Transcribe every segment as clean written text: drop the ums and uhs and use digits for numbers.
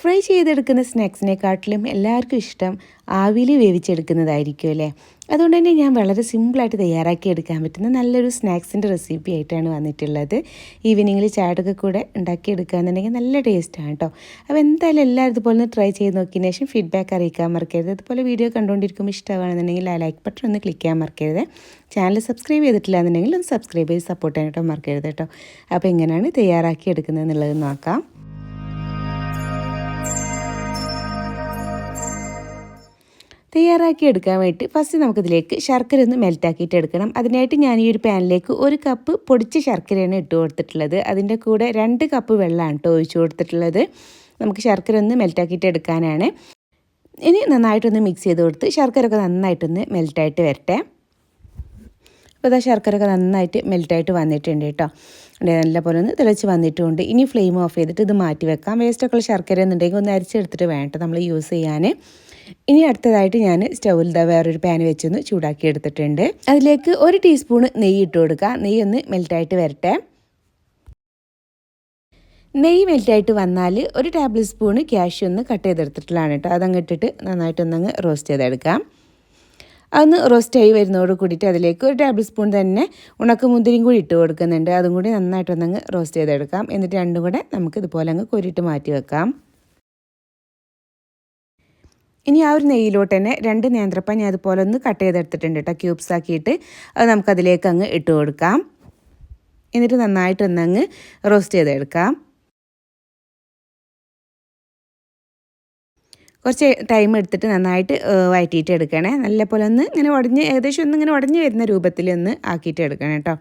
Fry ചെയ്തെടുക്കുന്ന സ്നാക്സിനെക്കാട്ടിലും എല്ലാവർക്കും ഇഷ്ടം ആവിയിൽ വേവിച്ചെടുക്കുന്നതായിരിക്കും അല്ലേ. അതുകൊണ്ട് തന്നെ ഞാൻ വളരെ സിമ്പിളായിട്ട് തയ്യാറാക്കി എടുക്കാൻ പറ്റുന്ന നല്ലൊരു സ്നാക്സിൻ്റെ റെസിപ്പി ആയിട്ടാണ് വന്നിട്ടുള്ളത്. ഈവനിങ്ങിൽ ചായയുടെ കൂടെ ഉണ്ടാക്കിയെടുക്കുകയെന്നുണ്ടെങ്കിൽ നല്ല ടേസ്റ്റാണ് കേട്ടോ. അപ്പോൾ എന്തായാലും എല്ലാവരും ഇതുപോലെ ഒന്ന് ട്രൈ ചെയ്ത് നോക്കിയതിന് ശേഷം ഫീഡ്ബാക്ക് അറിയിക്കാൻ മറക്കരുത്. അതുപോലെ വീഡിയോ കണ്ടുകൊണ്ടിരിക്കുമ്പോൾ ഇഷ്ടമാണെന്നുണ്ടെങ്കിൽ ആ ലൈക്ക് ബട്ടൺ ഒന്ന് ക്ലിക്ക് ചെയ്യാൻ മറക്കരുത്. ചാനൽ സബ്സ്ക്രൈബ് ചെയ്തിട്ടില്ല എന്നുണ്ടെങ്കിൽ ഒന്ന് സബ്സ്ക്രൈബ് ചെയ്ത് സപ്പോർട്ട് ചെയ്യാനായിട്ട് മറക്കരുത് കേട്ടോ. അപ്പോൾ എങ്ങനെയാണ് തയ്യാറാക്കി എടുക്കുന്നത് എന്നുള്ളത് നോക്കാം. തയ്യാറാക്കി എടുക്കാൻ വേണ്ടി ഫസ്റ്റ് നമുക്കിതിലേക്ക് ശർക്കര ഒന്ന് മെൽറ്റാക്കിയിട്ട് എടുക്കണം. അതിനായിട്ട് ഞാൻ ഈ ഒരു പാനിലേക്ക് 1 കപ്പ് പൊടിച്ച ശർക്കരയാണ് ഇട്ട് കൊടുത്തിട്ടുള്ളത്. അതിൻ്റെ കൂടെ 2 കപ്പ് വെള്ളമാണ് കേട്ടോ ഒഴിച്ച് കൊടുത്തിട്ടുള്ളത്. നമുക്ക് ശർക്കര ഒന്ന് മെൽറ്റാക്കിയിട്ട് എടുക്കാനാണ്. ഇനി നന്നായിട്ടൊന്ന് മിക്സ് ചെയ്ത് കൊടുത്ത് ശർക്കരയൊക്കെ നന്നായിട്ടൊന്ന് മെൽറ്റായിട്ട് വരട്ടെ. അപ്പോൾ ഇതാ ശർക്കരയൊക്കെ നന്നായിട്ട് മെൽറ്റായിട്ട് വന്നിട്ടുണ്ട് കേട്ടോ. നല്ലപോലെ ഒന്ന് തിളച്ച് വന്നിട്ടുണ്ട്. ഇനി ഫ്ലെയിം ഓഫ് ചെയ്തിട്ട് ഇത് മാറ്റി വെക്കാം. വേസ്റ്റൊക്കെ ഉള്ള ശർക്കര എന്നുണ്ടെങ്കിൽ ഒന്ന് അരിച്ചെടുത്തിട്ട് വേണ്ട നമ്മൾ യൂസ് ചെയ്യാൻ. ഇനി അടുത്തതായിട്ട് ഞാൻ സ്റ്റൗവിൽ വേറൊരു പാൻ വെച്ചൊന്ന് ചൂടാക്കി എടുത്തിട്ടുണ്ട്. അതിലേക്ക് 1 ടീസ്പൂൺ നെയ്യ് ഇട്ട് കൊടുക്കുക. നെയ്യ് ഒന്ന് മെൽറ്റായിട്ട് വരട്ടെ. നെയ്യ് മെൽറ്റായിട്ട് വന്നാൽ 1 ടേബിൾ സ്പൂൺ ക്യാഷ്യൂ ഒന്ന് കട്ട് ചെയ്തെടുത്തിട്ടുള്ളതാണ് കേട്ടോ. അതങ്ങ് ഇട്ടിട്ട് നന്നായിട്ടൊന്നങ്ങ് റോസ്റ്റ് ചെയ്തെടുക്കാം. അതൊന്ന് റോസ്റ്റായി വരുന്നതോട് കൂടിയിട്ട് അതിലേക്ക് 1 ടേബിൾ സ്പൂൺ തന്നെ ഉണക്കമുന്തിരിയും കൂടി ഇട്ട് കൊടുക്കുന്നുണ്ട്. അതും കൂടി നന്നായിട്ടൊന്നങ്ങ് റോസ്റ്റ് ചെയ്തെടുക്കാം. എന്നിട്ട് രണ്ടും കൂടെ നമുക്ക് ഇതുപോലെ അങ്ങ് കോരിയിട്ട് മാറ്റി വെക്കാം. ഇനി ആ ഒരു നെയ്യിലോട്ട് തന്നെ 2 നേന്ത്രപ്പഴം ഞാൻ അതുപോലെ ഒന്ന് കട്ട് ചെയ്തെടുത്തിട്ടുണ്ട് കേട്ടോ, ക്യൂബ്സ് ആക്കിയിട്ട്. അത് നമുക്കതിലേക്ക് അങ്ങ് ഇട്ട് കൊടുക്കാം. എന്നിട്ട് നന്നായിട്ടൊന്നങ്ങ് റോസ്റ്റ് ചെയ്തെടുക്കാം. കുറച്ച് ടൈം എടുത്തിട്ട് നന്നായിട്ട് വഴറ്റിയിട്ട് എടുക്കണേ. നല്ലപോലെ ഒന്ന് ഇങ്ങനെ ഏകദേശം ഒന്നിങ്ങനെ ഉടഞ്ഞ് വരുന്ന രൂപത്തിലൊന്ന് ആക്കിയിട്ട് എടുക്കണം കേട്ടോ.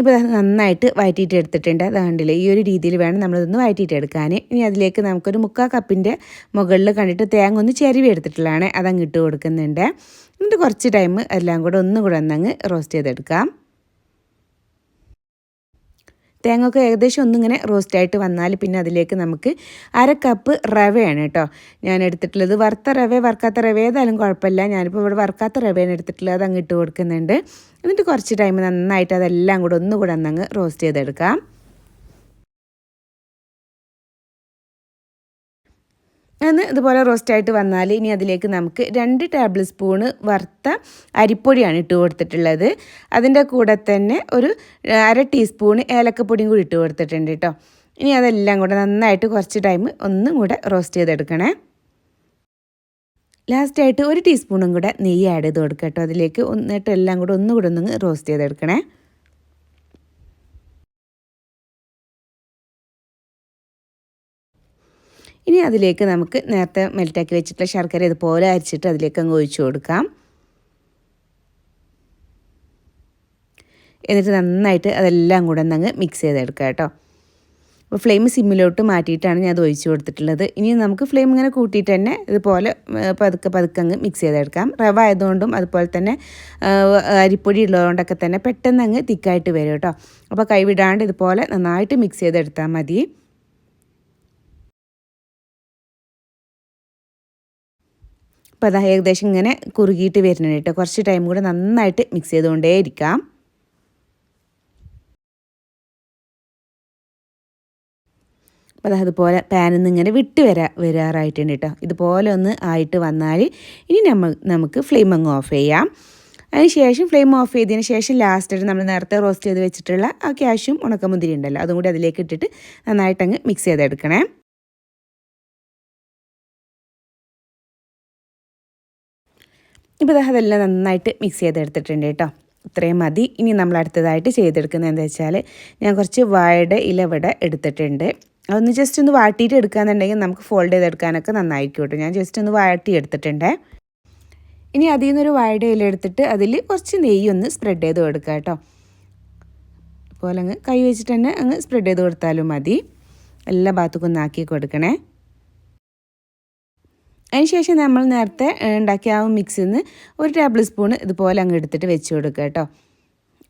ഇപ്പോൾ നന്നായിട്ട് വഴറ്റിയിട്ട് എടുത്തിട്ടുണ്ട്. അത് കണ്ടില്ലേ, ഈ ഒരു രീതിയിൽ വേണം നമ്മളിതൊന്ന് വഴറ്റിയിട്ട് എടുക്കാൻ. ഇനി അതിലേക്ക് നമുക്കൊരു 3/4 കപ്പിൻ്റെ മുകളിൽ കണ്ടിട്ട് തേങ്ങ ഒന്ന് ചെരുവി എടുത്തിട്ടുള്ളതാണ്. അതങ്ങ് ഇട്ട് കൊടുക്കുന്നുണ്ട്. എന്നിട്ട് കുറച്ച് ടൈം എല്ലാം കൂടെ ഒന്നും കൂടെ ഒന്നങ്ങ് റോസ്റ്റ് ചെയ്തെടുക്കാം. തേങ്ങയൊക്കെ ഏകദേശം ഒന്നിങ്ങനെ റോസ്റ്റായിട്ട് വന്നാൽ പിന്നെ അതിലേക്ക് നമുക്ക് 1/2 കപ്പ് റവയാണ് കേട്ടോ ഞാൻ എടുത്തിട്ടുള്ളത്. വറുത്ത റവ വറുക്കാത്ത റവ ഏതായാലും കുഴപ്പമില്ല. ഞാനിപ്പോൾ ഇവിടെ വറുക്കാത്ത റവയാണ് എടുത്തിട്ടുള്ളത്. അത് അങ്ങ് ഇട്ട് കൊടുക്കുന്നുണ്ട്. എന്നിട്ട് കുറച്ച് ടൈം നന്നായിട്ട് അതെല്ലാം കൂടെ ഒന്നുകൂടെ ഒന്നങ്ങ് റോസ്റ്റ് ചെയ്തെടുക്കാം. ഒന്ന് ഇതുപോലെ റോസ്റ്റായിട്ട് വന്നാൽ ഇനി അതിലേക്ക് നമുക്ക് 2 ടേബിൾ സ്പൂണ് വറുത്ത അരിപ്പൊടിയാണ് ഇട്ട് കൊടുത്തിട്ടുള്ളത്. അതിൻ്റെ കൂടെ തന്നെ ഒരു 1/2 ടീസ്പൂൺ ഏലക്കപ്പൊടിയും കൂടി ഇട്ട് കൊടുത്തിട്ടുണ്ട് കേട്ടോ. ഇനി അതെല്ലാം കൂടെ നന്നായിട്ട് കുറച്ച് ടൈം ഒന്നും കൂടെ റോസ്റ്റ് ചെയ്തെടുക്കണേ. ലാസ്റ്റായിട്ട് 1 ടീസ്പൂണും കൂടെ നെയ്യ് ആഡ് ചെയ്ത് കൊടുക്കുക കേട്ടോ അതിലേക്ക്. എന്നിട്ട് എല്ലാം കൂടെ ഒന്നുകൂടെ ഒന്ന് റോസ്റ്റ് ചെയ്തെടുക്കണേ. ഇനി അതിലേക്ക് നമുക്ക് നേരത്തെ മെൽറ്റാക്കി വെച്ചിട്ടുള്ള ശർക്കര ഇതുപോലെ അരിച്ചിട്ട് അതിലേക്ക് അങ്ങ് ഒഴിച്ചു കൊടുക്കാം. എന്നിട്ട് നന്നായിട്ട് അതെല്ലാം കൂടെ ഒന്നങ്ങ് മിക്സ് ചെയ്തെടുക്കാം കേട്ടോ. അപ്പോൾ ഫ്ലെയിം സിമ്മിലോട്ട് മാറ്റിയിട്ടാണ് ഞാൻ അത് ഒഴിച്ച് കൊടുത്തിട്ടുള്ളത്. ഇനി നമുക്ക് ഫ്ലെയിം ഇങ്ങനെ കൂട്ടിയിട്ട് തന്നെ ഇതുപോലെ പതുക്കെ അങ്ങ് മിക്സ് ചെയ്തെടുക്കാം. റവ ആയതുകൊണ്ടും അതുപോലെ തന്നെ അരിപ്പൊടി ഉള്ളതുകൊണ്ടൊക്കെ തന്നെ പെട്ടെന്ന് അങ്ങ് തിക്കായിട്ട് വരും കേട്ടോ. അപ്പോൾ കൈവിടാണ്ട് ഇതുപോലെ നന്നായിട്ട് മിക്സ് ചെയ്തെടുത്താൽ മതി. അപ്പോൾ അത് ഏകദേശം ഇങ്ങനെ കുറുകിയിട്ട് വരുന്നുണ്ട് കേട്ടോ. കുറച്ച് ടൈം കൂടെ നന്നായിട്ട് മിക്സ് ചെയ്തുകൊണ്ടേ ഇരിക്കാം. അപ്പോൾ അതുപോലെ പാനിൽ നിന്ന് ഇങ്ങനെ വരാറായിട്ടുണ്ട് കേട്ടോ. ഇതുപോലെ ഒന്ന് ആയിട്ട് വന്നാൽ ഇനി നമുക്ക് ഫ്ലെയിം അങ്ങ് ഓഫ് ചെയ്യാം. അതിന് ശേഷം ഫ്ലെയിം ഓഫ് ചെയ്തതിന് ശേഷം ലാസ്റ്റായിട്ട് നമ്മൾ നേരത്തെ റോസ്റ്റ് ചെയ്ത് വെച്ചിട്ടുള്ള ആ ക്യാഷ്യും ഉണക്കമുന്തിരി ഉണ്ടല്ലോ അതും കൂടി അതിലേക്ക് ഇട്ടിട്ട് നന്നായിട്ടങ്ങ് മിക്സ് ചെയ്തെടുക്കണേ. ഇപ്പോൾ അതെല്ലാം നന്നായിട്ട് മിക്സ് ചെയ്തെടുത്തിട്ടുണ്ട് കേട്ടോ. ഇത്രയും മതി. ഇനി നമ്മൾ അടുത്തതായിട്ട് ചെയ്തെടുക്കുന്നത് എന്താ വെച്ചാൽ ഞാൻ കുറച്ച് വാഴയുടെ ഇല ഇവിടെ എടുത്തിട്ടുണ്ട്. അതൊന്ന് ജസ്റ്റ് ഒന്ന് വാട്ടിയിട്ട് എടുക്കുകയെന്നുണ്ടെങ്കിൽ നമുക്ക് ഫോൾഡ് ചെയ്തെടുക്കാനൊക്കെ നന്നായിരിക്കും കേട്ടോ. ഞാൻ ജസ്റ്റ് ഒന്ന് വാട്ടി എടുത്തിട്ടുണ്ട്. ഇനി അതിൽ നിന്നൊരു വാഴയുടെ ഇല എടുത്തിട്ട് അതിൽ കുറച്ച് നെയ്യൊന്ന് സ്പ്രെഡ് ചെയ്ത് കൊടുക്കുക കേട്ടോ. അതുപോലെ അങ്ങ് കൈ വെച്ചിട്ട് തന്നെ അങ്ങ് സ്പ്രെഡ് ചെയ്ത് കൊടുത്താലും മതി. എല്ലാ ഭാഗത്തേക്കും ഒന്ന് ആക്കി കൊടുക്കണേ. അതിനുശേഷം നമ്മൾ നേരത്തെ ഉണ്ടാക്കിയ ആ മിക്സിൽ നിന്ന് 1 ടേബിൾ സ്പൂൺ ഇതുപോലെ അങ്ങ് എടുത്തിട്ട് വെച്ച് കൊടുക്കുക കേട്ടോ.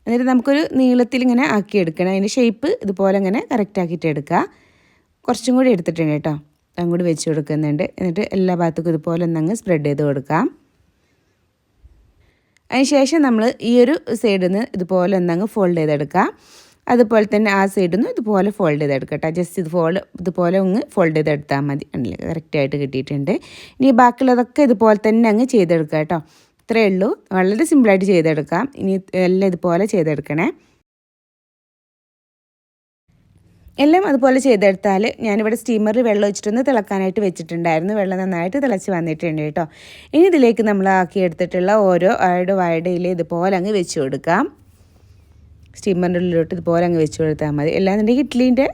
എന്നിട്ട് നമുക്കൊരു നീളത്തിൽ ഇങ്ങനെ ആക്കിയെടുക്കണം. അതിൻ്റെ ഷേപ്പ് ഇതുപോലെ ഇങ്ങനെ കറക്റ്റ് ആക്കിയിട്ട് എടുക്കുക. കുറച്ചും കൂടി എടുത്തിട്ടുണ്ട് കേട്ടോ. അതും കൂടി വെച്ച് കൊടുക്കുന്നുണ്ട്. എന്നിട്ട് എല്ലാ ഭാഗത്തേക്കും ഇതുപോലെ ഒന്നങ്ങ് സ്പ്രെഡ് ചെയ്ത് കൊടുക്കാം. അതിനുശേഷം നമ്മൾ ഈ ഒരു സൈഡിൽ നിന്ന് ഇതുപോലെ ഒന്നങ്ങ് ഫോൾഡ് ചെയ്തെടുക്കുക. അതുപോലെ തന്നെ ആ സൈഡിൽ നിന്ന് ഇതുപോലെ ഫോൾഡ് ചെയ്തെടുക്കട്ടെ. ജസ്റ്റ് ഇതുപോലെ ഒന്ന് ഫോൾഡ് ചെയ്തെടുത്താൽ മതി. കണ്ടില്ലേ, കറക്റ്റായിട്ട് കിട്ടിയിട്ടുണ്ട്. ഇനി ബാക്കിയുള്ളതൊക്കെ ഇതുപോലെ തന്നെ അങ്ങ് ചെയ്തെടുക്കുക കേട്ടോ. ഇത്രയേ ഉള്ളൂ, വളരെ സിമ്പിളായിട്ട് ചെയ്തെടുക്കാം. ഇനി എല്ലാം ഇതുപോലെ ചെയ്തെടുക്കണേ. എല്ലാം അതുപോലെ ചെയ്തെടുത്താൽ ഞാനിവിടെ സ്റ്റീമറിൽ വെള്ളം ഒഴിച്ചിട്ടൊന്ന് തിളക്കാനായിട്ട് വെച്ചിട്ടുണ്ടായിരുന്നു. വെള്ളം നന്നായിട്ട് തിളച്ച് വന്നിട്ടുണ്ട് കേട്ടോ. ഇനി ഇതിലേക്ക് നമ്മൾ ആക്കിയെടുത്തിട്ടുള്ള ഓരോ വാഴയുടെ ഇല ഇതുപോലെ അങ്ങ് വെച്ച് കൊടുക്കാം. സ്റ്റീമറിൻ്റെ ഉള്ളിലോട്ട് ഇതുപോലെ അങ്ങ് വെച്ച് കൊടുത്താൽ മതി. അല്ലാന്നുണ്ടെങ്കിൽ ഇഡ്ഡലീൻ്റെ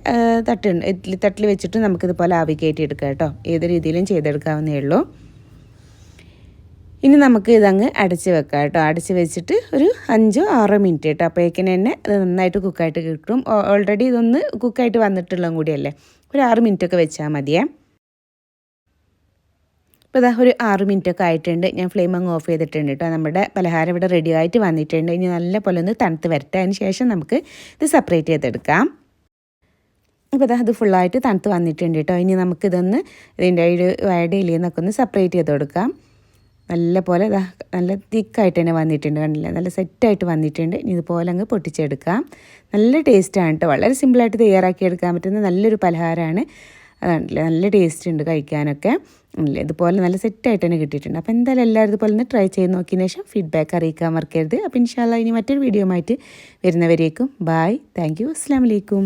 തട്ടുണ്ട്, ഇഡ്ഡലി തട്ടിൽ വെച്ചിട്ട് നമുക്കിതുപോലെ ആവി കയറ്റി എടുക്കാം കേട്ടോ. ഏത് രീതിയിലും ചെയ്തെടുക്കാവുന്നേ ഉള്ളൂ. ഇനി നമുക്ക് ഇതങ്ങ് അടച്ച് വെക്കാം കേട്ടോ. അടച്ച് വെച്ചിട്ട് ഒരു 5-6 മിനിറ്റ് കേട്ടോ. അപ്പോഴേക്കിന് തന്നെ ഇത് നന്നായിട്ട് കുക്കായിട്ട് കിട്ടും. ഓൾറെഡി ഇതൊന്ന് കുക്കായിട്ട് വന്നിട്ടുള്ളതും കൂടിയല്ലേ. ഒരു 6 മിനിറ്റൊക്കെ വെച്ചാൽ മതിയേ. ഇപ്പോൾ ഇതാ ഒരു 6 മിനിറ്റൊക്കെ ആയിട്ടുണ്ട്. ഞാൻ ഫ്ലെയിം അങ്ങ് ഓഫ് ചെയ്തിട്ടുണ്ട് കേട്ടോ. നമ്മുടെ പലഹാരം ഇവിടെ റെഡി ആയിട്ട് വന്നിട്ടുണ്ട്. ഇനി നല്ല പോലെ ഒന്ന് തണുത്ത് വരട്ടെ. അതിന് ശേഷം നമുക്ക് ഇത് സെപ്പറേറ്റ് ചെയ്തെടുക്കാം. അപ്പോൾ അത് ഫുള്ളായിട്ട് തണുത്ത് വന്നിട്ടുണ്ട് കേട്ടോ. ഇനി നമുക്കിതൊന്ന് ഇതിൻ്റെ ഒരു വാഴയുടെ ഇലയിൽ നിന്നൊക്കെ ഒന്ന് സെപ്പറേറ്റ് ചെയ്ത് കൊടുക്കാം. നല്ല പോലെ നല്ല തിക്കായിട്ട് തന്നെ വന്നിട്ടുണ്ട്. കണ്ടില്ല, നല്ല സെറ്റായിട്ട് വന്നിട്ടുണ്ട്. ഇനി ഇതുപോലെ അങ്ങ് പൊട്ടിച്ചെടുക്കാം. നല്ല ടേസ്റ്റാണ് കേട്ടോ. വളരെ സിമ്പിളായിട്ട് തയ്യാറാക്കി എടുക്കാൻ പറ്റുന്ന നല്ലൊരു പലഹാരമാണ്. അതാണല്ലേ, നല്ല ടേസ്റ്റ് ഉണ്ട് കഴിക്കാനൊക്കെ. അല്ലേ, ഇതുപോലെ നല്ല സെറ്റായിട്ട് തന്നെ കിട്ടിയിട്ടുണ്ട്. അപ്പോൾ എന്തായാലും എല്ലാവരും ഇതുപോലെ ഒന്ന് ട്രൈ ചെയ്ത് നോക്കിയതിന് ശേഷം ഫീഡ്ബാക്ക് അറിയിക്കാൻ മറക്കരുത്. അപ്പോൾ ഇൻഷാ അല്ലാഹ് ഇനി മറ്റൊരു വീഡിയോ ആയിട്ട് വരുന്നവരേക്കും ബായ്. Thank you. അസ്സലാമു അലൈക്കും.